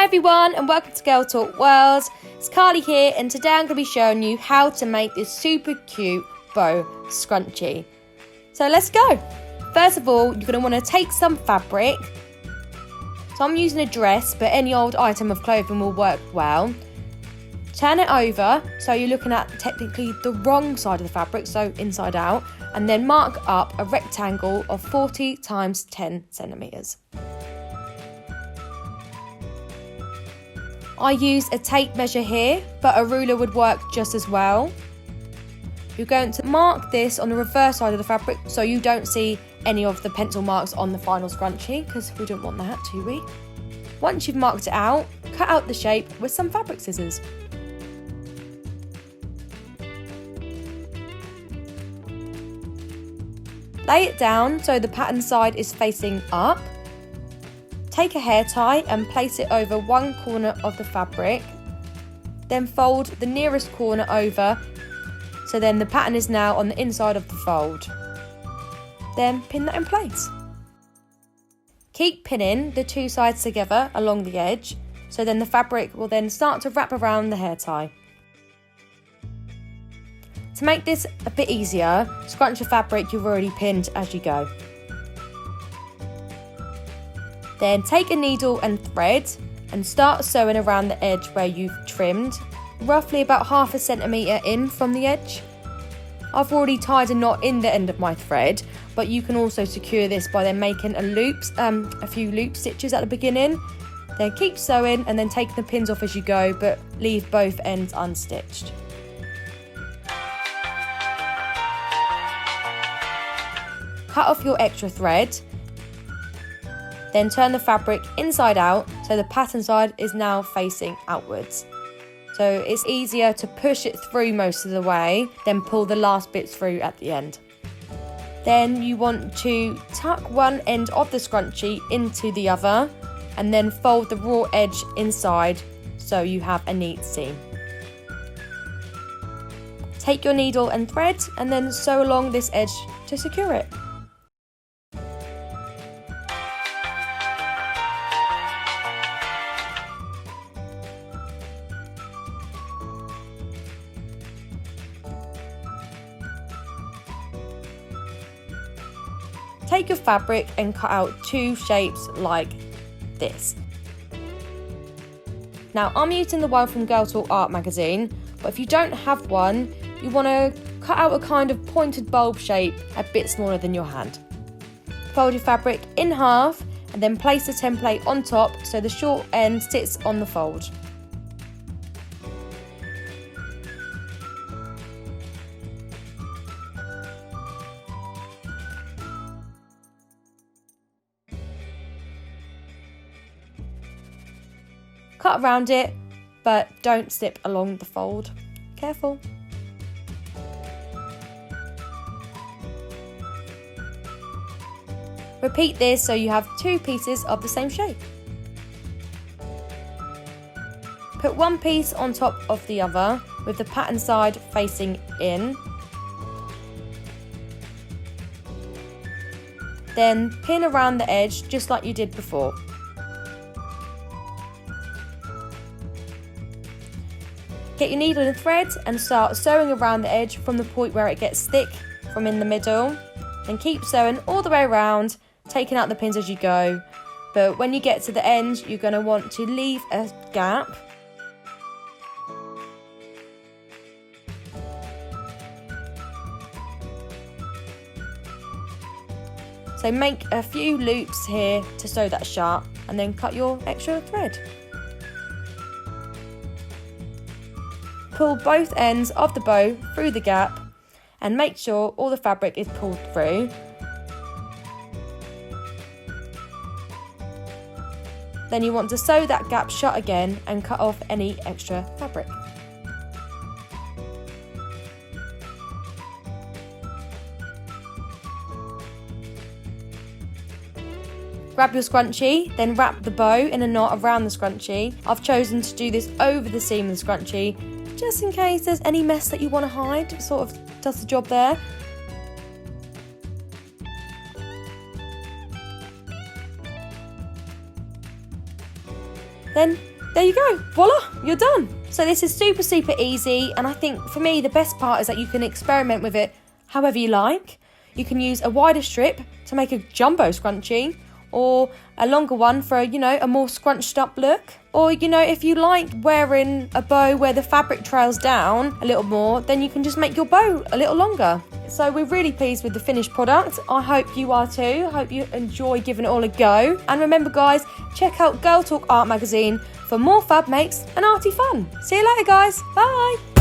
everyone and welcome to Girl Talk World. It's Carly here and today I'm going to be showing you how to make this super cute bow scrunchie. So let's go. First of all, you're going to want to take some fabric. So I'm using a dress, but any old item of clothing will work well. Turn it over so you're looking at technically the wrong side of the fabric, so inside out, and then mark up a rectangle of 40 times 10 centimetres. I use a tape measure here, but a ruler would work just as well. You're going to mark this on the reverse side of the fabric so you don't see any of the pencil marks on the final scrunchie, because we don't want that, do we? Once you've marked it out, cut out the shape with some fabric scissors. Lay it down so the pattern side is facing up. Take a hair tie and place it over one corner of the fabric. Then fold the nearest corner over, so then the pattern is now on the inside of the fold. Then pin that in place. Keep pinning the two sides together along the edge, so then the fabric will then start to wrap around the hair tie. To make this a bit easier, scrunch the fabric you've already pinned as you go. Then take a needle and thread and start sewing around the edge where you've trimmed, roughly about half a centimetre in from the edge. I've already tied a knot in the end of my thread, but you can also secure this by then making a few loop stitches at the beginning. Then keep sewing and then take the pins off as you go, but leave both ends unstitched. Cut off your extra thread. Then turn the fabric inside out so the pattern side is now facing outwards. So it's easier to push it through most of the way, then pull the last bits through at the end. Then you want to tuck one end of the scrunchie into the other and then fold the raw edge inside so you have a neat seam. Take your needle and thread and then sew along this edge to secure it. Take your fabric and cut out two shapes like this. Now I'm using the one from Girl Talk Art magazine, but if you don't have one, you want to cut out a kind of pointed bulb shape a bit smaller than your hand. Fold your fabric in half and then place the template on top so the short end sits on the fold. Cut around it, but don't slip along the fold. Careful. Repeat this so you have two pieces of the same shape. Put one piece on top of the other with the pattern side facing in. Then pin around the edge just like you did before. Get your needle and thread and start sewing around the edge from the point where it gets thick from in the middle. And keep sewing all the way around, taking out the pins as you go. But when you get to the end, you're going to want to leave a gap. So make a few loops here to sew that sharp and then cut your extra thread. Pull both ends of the bow through the gap and make sure all the fabric is pulled through. Then you want to sew that gap shut again and cut off any extra fabric. Grab your scrunchie, then wrap the bow in a knot around the scrunchie. I've chosen to do this over the seam of the scrunchie, just in case there's any mess that you want to hide. It sort of does the job there. Then there you go, voila, you're done. So this is super, super easy, and I think for me the best part is that you can experiment with it however you like. You can use a wider strip to make a jumbo scrunchie, or a longer one for, a more scrunched up look. Or, if you like wearing a bow where the fabric trails down a little more, then you can just make your bow a little longer. So we're really pleased with the finished product. I hope you are too. I hope you enjoy giving it all a go. And remember guys, check out Girl Talk Art Magazine for more fab makes and arty fun. See you later guys. Bye.